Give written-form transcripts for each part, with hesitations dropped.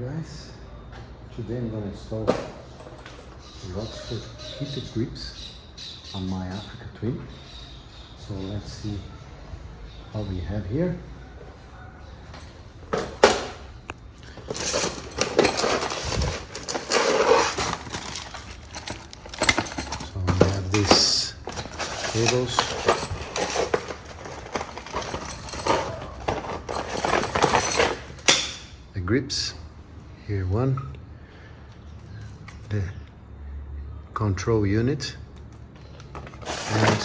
guys, today I'm going to install Rockford heated grips on my Africa Twin. So let's see what we have here. So we have these cables. The grips, here one, the control unit, and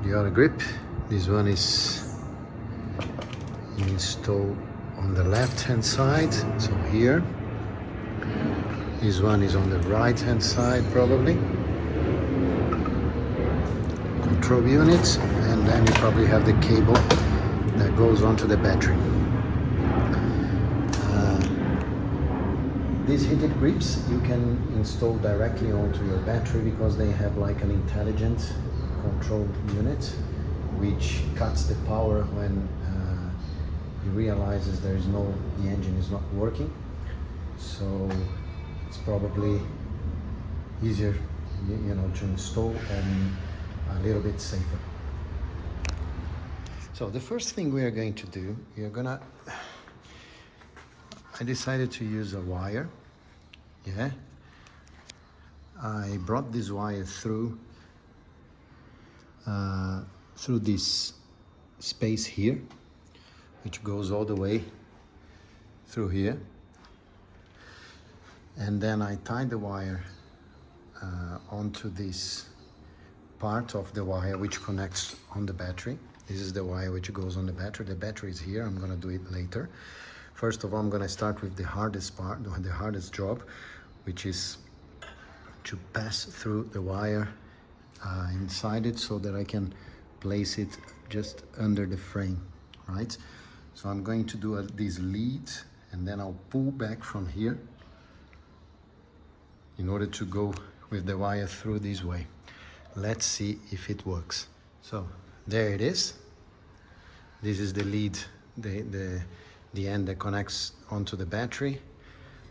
the other grip. This one is installed on the left hand side, so here. This one is on the right hand side probably. Control units, and then you probably have the cable that goes onto the battery. These heated grips you can install directly onto your battery because they have like an intelligent control unit which cuts the power when it realizes the engine is not working. So it's probably easier, to install and a little bit safer. So the first thing we are going to do, I decided to use a wire. Yeah, I brought this wire through this space here, which goes all the way through here, and then I tied the wire onto this part of the wire which connects on the battery. This is the wire which goes on the battery. The battery is here. I'm gonna do it later. First of all, I'm gonna start with the hardest part, the hardest job, which is to pass through the wire inside it so that I can place it just under the frame, right? So I'm going to do this lead, and then I'll pull back from here in order to go with the wire through this way. Let's see if it works. So there it is. This is the lead, the end that connects onto the battery.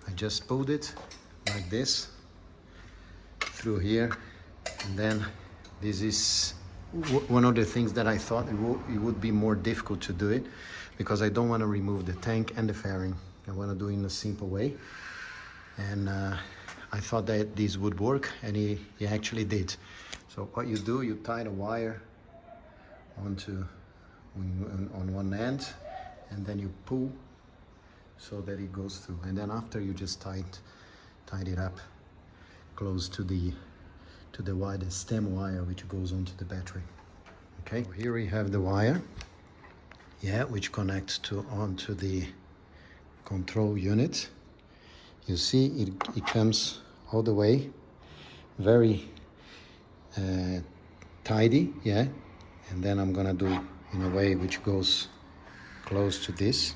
I just pulled it like this through here, and then this is one of the things that I thought it would be more difficult to do it because I don't want to remove the tank and the fairing. I want to do it in a simple way, and I thought that this would work, and it actually did. So what you do, you tie the wire on one end, and then you pull so that it goes through. And then after you just tied it up close to the wire, the stem wire which goes onto the battery. Okay, here we have the wire, which connects onto the control unit. You see it comes all the way, very tidy, and then I'm gonna do in a way which goes close to this,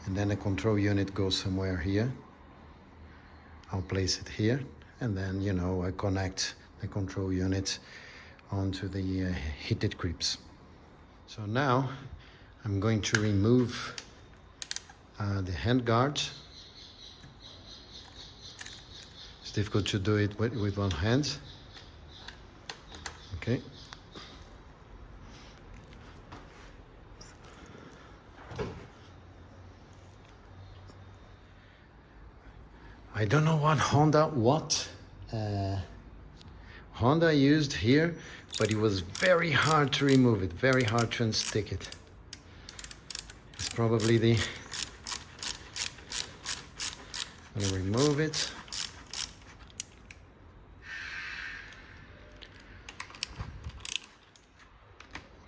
and then the control unit goes somewhere here. I'll place it here, and then I connect the control unit onto the heated grips. So now I'm going to remove the hand guard. It's difficult to do it with one hand. Okay. I don't know what Honda used here, but it was very hard to remove it, very hard to unstick it. It's probably I'm gonna remove it.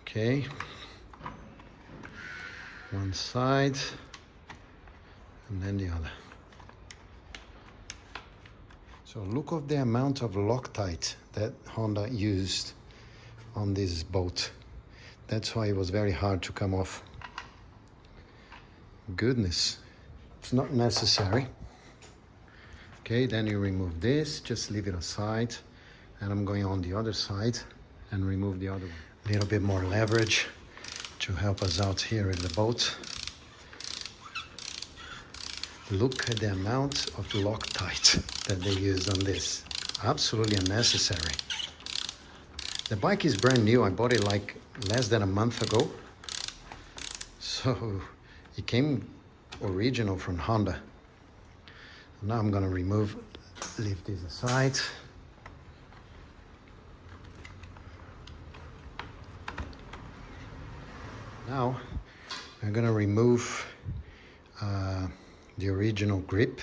Okay, one side and then the other. So look at the amount of Loctite that Honda used on this boat. That's why it was very hard to come off. Goodness, it's not necessary. Okay, then you remove this, just leave it aside. And I'm going on the other side and remove the other one. A little bit more leverage to help us out here with the boat. Look at the amount of Loctite that they use on this. Absolutely unnecessary. The bike is brand new. I bought it like less than a month ago. So it came original from Honda. Now I'm gonna leave this aside. Now I'm gonna remove the original grip.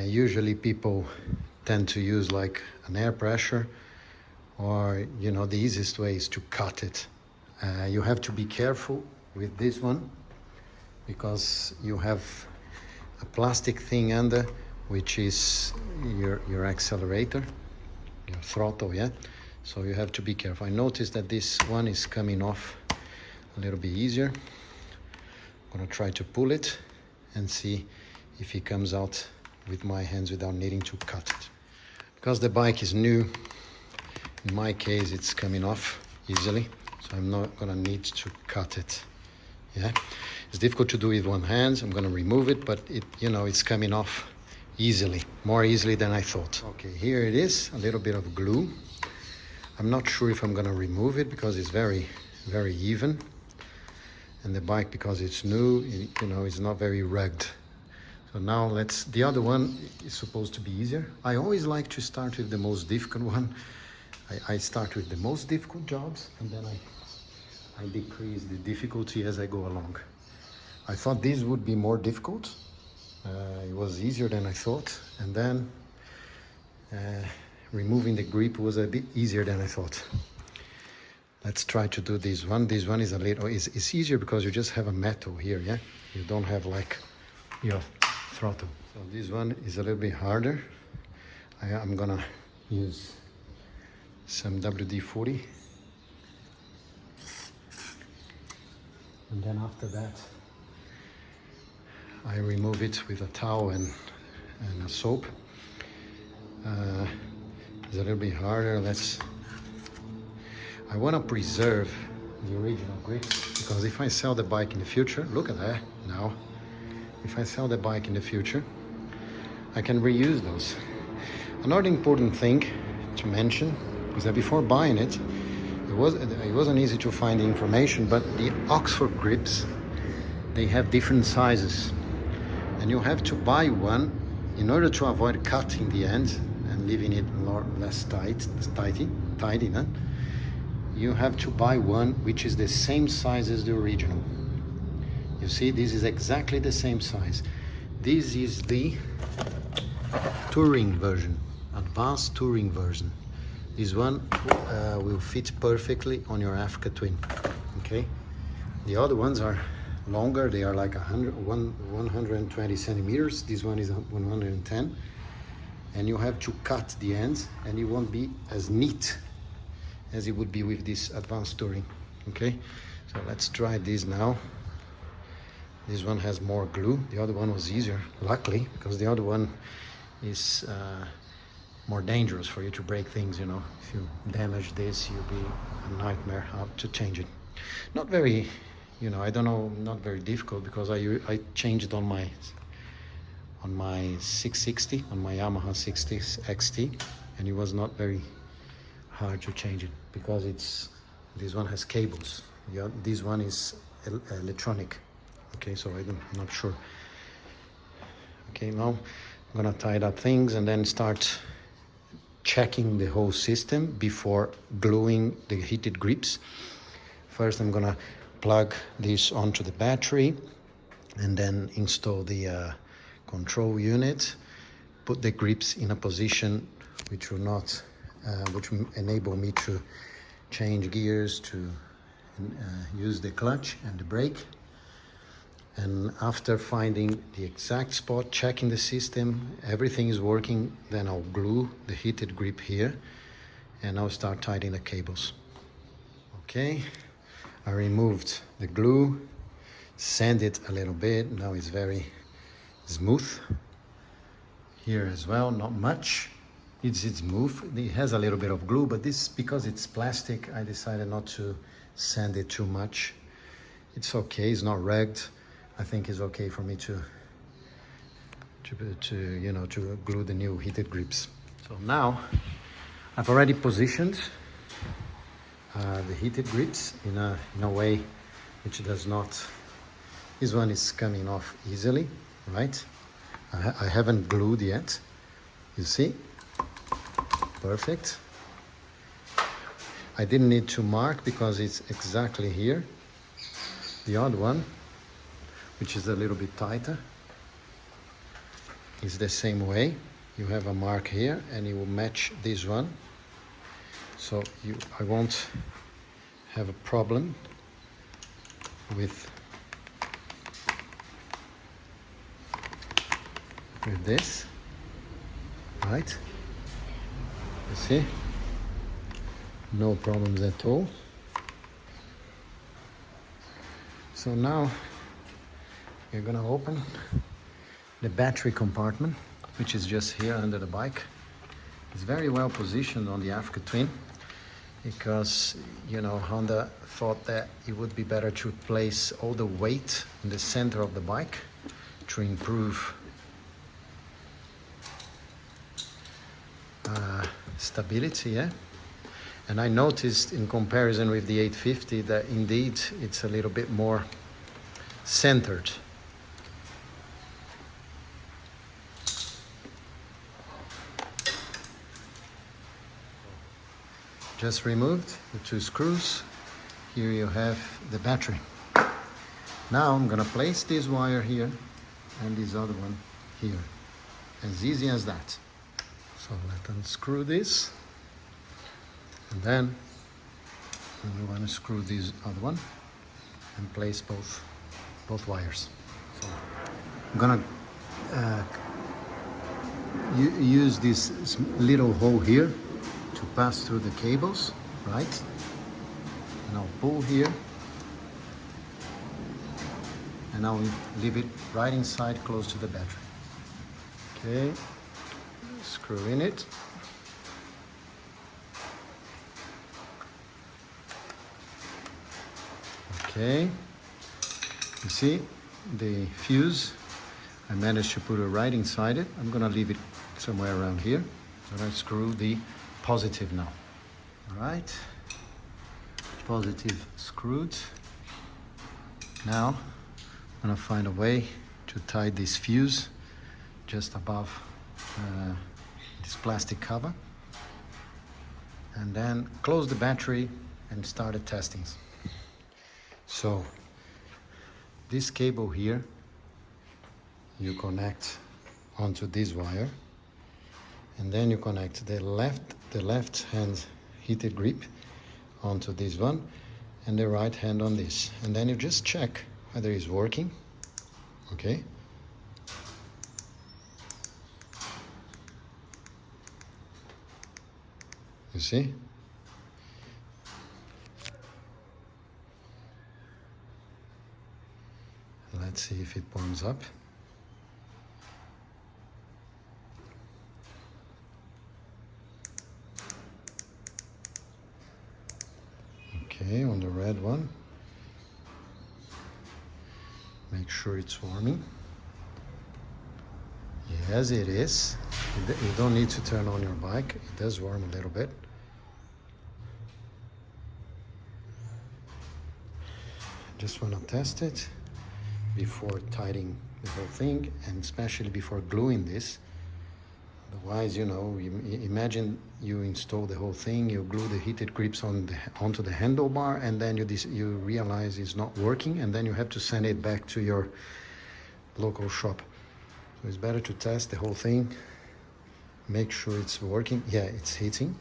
Usually people tend to use like an air pressure, or you know, the easiest way is to cut it. You have to be careful with this one because you have a plastic thing under, which is your accelerator, your throttle, yeah? So you have to be careful. I noticed that this one is coming off a little bit easier. I'm gonna try to pull it and see if it comes out with my hands without needing to cut it. Because the bike is new, in my case it's coming off easily, so I'm not gonna need to cut it. Yeah, it's difficult to do with one hand. I'm gonna remove it, but it's coming off easily, more easily than I thought. Okay, here it is, a little bit of glue. I'm not sure if I'm gonna remove it because it's very, very even. And the bike, because it's new, it's not very rugged. So now the other one is supposed to be easier. I always like to start with the most difficult one. I start with the most difficult jobs, and then I decrease the difficulty as I go along. I thought this would be more difficult. It was easier than I thought. And then removing the grip was a bit easier than I thought. Let's try to do this one. This one is it's easier because you just have a metal here, yeah? You don't have like your throttle. So this one is a little bit harder. I'm gonna use some WD-40. And then after that, I remove it with a towel and a soap. It's a little bit harder. I want to preserve the original grips, because if I sell the bike in the future, look at that now. If I sell the bike in the future, I can reuse those. Another important thing to mention is that before buying it, it wasn't easy to find the information, but the Oxford grips, they have different sizes. And you have to buy one in order to avoid cutting the end and leaving it less tidy. No? You have to buy one which is the same size as the original. You see, this is exactly the same size. This is the touring version, advanced touring version. This one will fit perfectly on your Africa Twin, okay? The other ones are longer, they are like 120 centimeters. This one is 110. And you have to cut the ends, and it won't be as neat as it would be with this advanced touring, okay? So let's try this now. This one has more glue. The other one was easier, luckily, because the other one is more dangerous for you to break things, you know. If you damage this, you'll be a nightmare how to change it. Not very, I don't know, not very difficult, because I changed it on my 660, on my Yamaha 60 XT, and it was not very hard to change it, because this one has cables. This one is electronic. Okay, so I'm not sure. Okay, now I'm gonna tie up things and then start checking the whole system before gluing the heated grips. First, I'm gonna plug this onto the battery and then install the control unit, put the grips in a position which will enable me to change gears, to use the clutch and the brake. And after finding the exact spot, checking the system, everything is working, then I'll glue the heated grip here and I'll start tightening the cables. Okay, I removed the glue, sand it a little bit. Now it's very smooth. Here as well, not much. It's smooth. It has a little bit of glue, but this, because it's plastic, I decided not to sand it too much. It's okay, it's not rugged. I think it's okay for me to glue the new heated grips. So now I've already positioned the heated grips in a way which does not, this one is coming off easily, right? I haven't glued yet, you see? Perfect. I didn't need to mark because it's exactly here. The odd one, which is a little bit tighter, is the same way. You have a mark here and it will match this one. So I won't have a problem with this, right? You see? No problems at all. So now we're gonna open the battery compartment, which is just here under the bike. It's very well positioned on the Africa Twin because, you know, Honda thought that it would be better to place all the weight in the center of the bike to improve stability, yeah? And I noticed in comparison with the 850 that indeed it's a little bit more centered. Just removed the two screws. Here you have the battery. Now I'm gonna place this wire here and this other one here. As easy as that. So let's unscrew this. And then we want to screw this other one and place both wires. So I'm gonna use this little hole here to pass through the cables, right? And I'll pull here and I'll leave it right inside close to the battery. Okay, screw in it. Okay, you see the fuse, I managed to put it right inside it. I'm gonna leave it somewhere around here. So I screw the positive now. All right, positive screwed. Now I'm gonna find a way to tie this fuse just above this plastic cover, and then close the battery and start the testings. So this cable here, you connect onto this wire, and then you connect the left hand heated grip onto this one, and the right hand on this, and then you just check whether it's working. Okay. You see? Let's see if it warms up. Okay, on the red one. Make sure it's warming. Yes, it is. You don't need to turn on your bike. It does warm a little bit. Just want to test it before tightening the whole thing, and especially before gluing this. Otherwise, you know, imagine you install the whole thing, you glue the heated grips onto the handlebar, and then you realize it's not working, and then you have to send it back to your local shop. So it's better to test the whole thing, make sure it's working. Yeah, it's heating.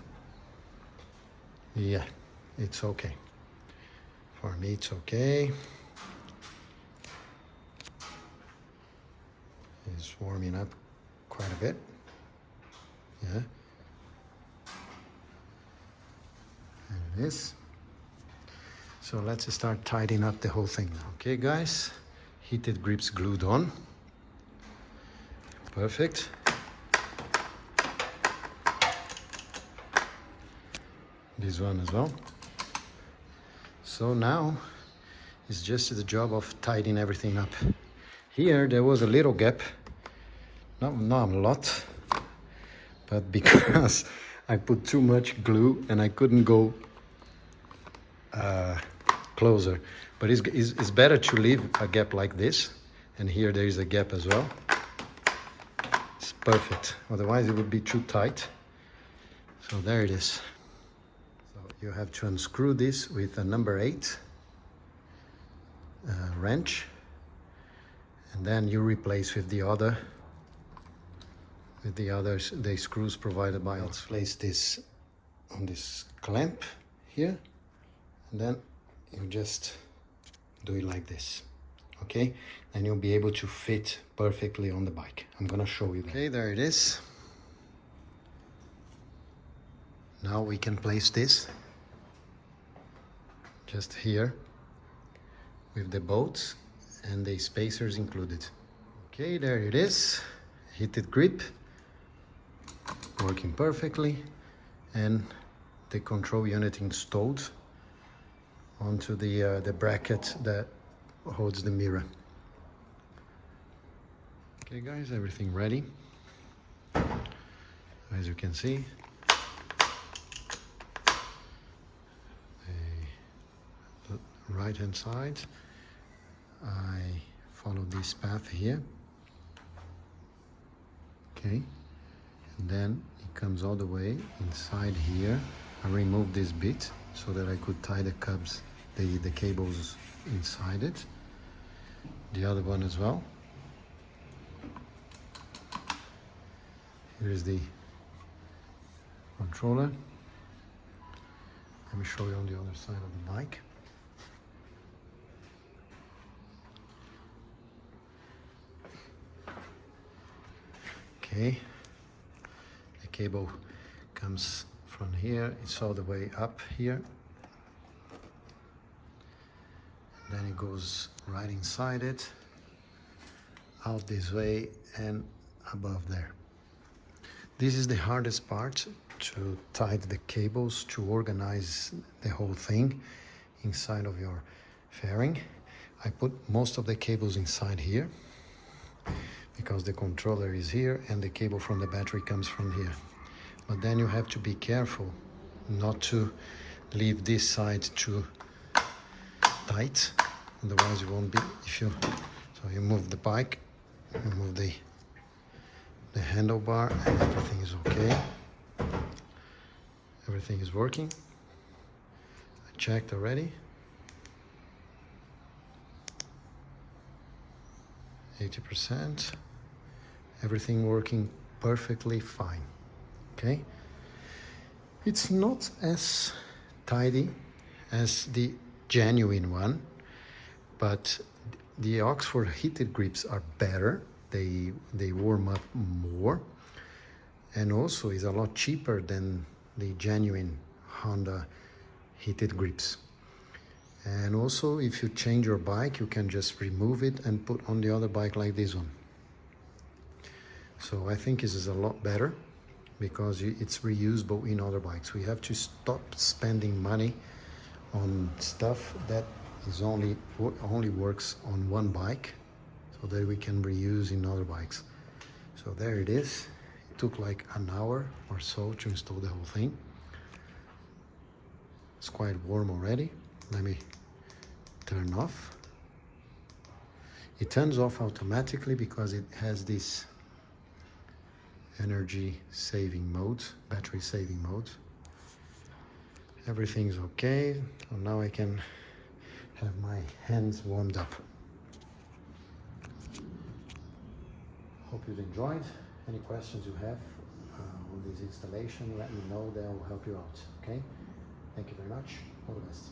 Yeah, it's okay. For me, it's okay. It's warming up quite a bit. Yeah. And it is. So let's start tidying up the whole thing now. Okay, guys, heated grips glued on. Perfect. This one as well. So So now it's just the job of tidying everything up. Here there was a little gap, not a lot, but because I put too much glue and I couldn't go closer. But it's better to leave a gap like this, and here there is a gap as well. It's perfect, otherwise it would be too tight. So there it is. So you have to unscrew this with a number 8 wrench, and then you replace with the screws provided by. Let's place this on this clamp here, and then you just do it like this, okay? And you'll be able to fit perfectly on the bike. I'm gonna show you that. Okay, there it is. Now we can place this just here with the bolts and the spacers included. Okay, there it is. Heated grip, working perfectly, and the control unit installed onto the bracket that holds the mirror. Okay guys, everything ready. As you can see, the right hand side, I follow this path here, okay, and then it comes all the way inside here. I removed this bit so that I could tie the the cables inside it. The other one as well. Here's the controller. Let me show you on the other side of the bike. Okay, the cable comes from here, it's all the way up here. Then it goes right inside it, out this way and above there. This is the hardest part, to tie the cables, to organize the whole thing inside of your fairing. I put most of the cables inside here because the controller is here and the cable from the battery comes from here. But then you have to be careful not to leave this side too tight, otherwise you won't be, so you move the bike, you move the handlebar, and everything is okay. Everything is working. I checked already. 80%. Everything working perfectly fine. Okay. It's not as tidy as the genuine one, but the Oxford heated grips are better. They warm up more, and also is a lot cheaper than the genuine Honda heated grips. And also, if you change your bike, you can just remove it and put on the other bike like this one. So I think this is a lot better because it's reusable in other bikes. We have to stop spending money on stuff that is only works on one bike, so that we can reuse in other bikes. So there it is. It took like an hour or so to install the whole thing. It's quite warm already. Let me turn off. It turns off automatically because it has this energy saving mode, battery saving mode. Everything's okay. So now I can have my hands warmed up. Hope you've enjoyed. Any questions you have on this installation, let me know. They will help you out. Okay? Thank you very much. All the best.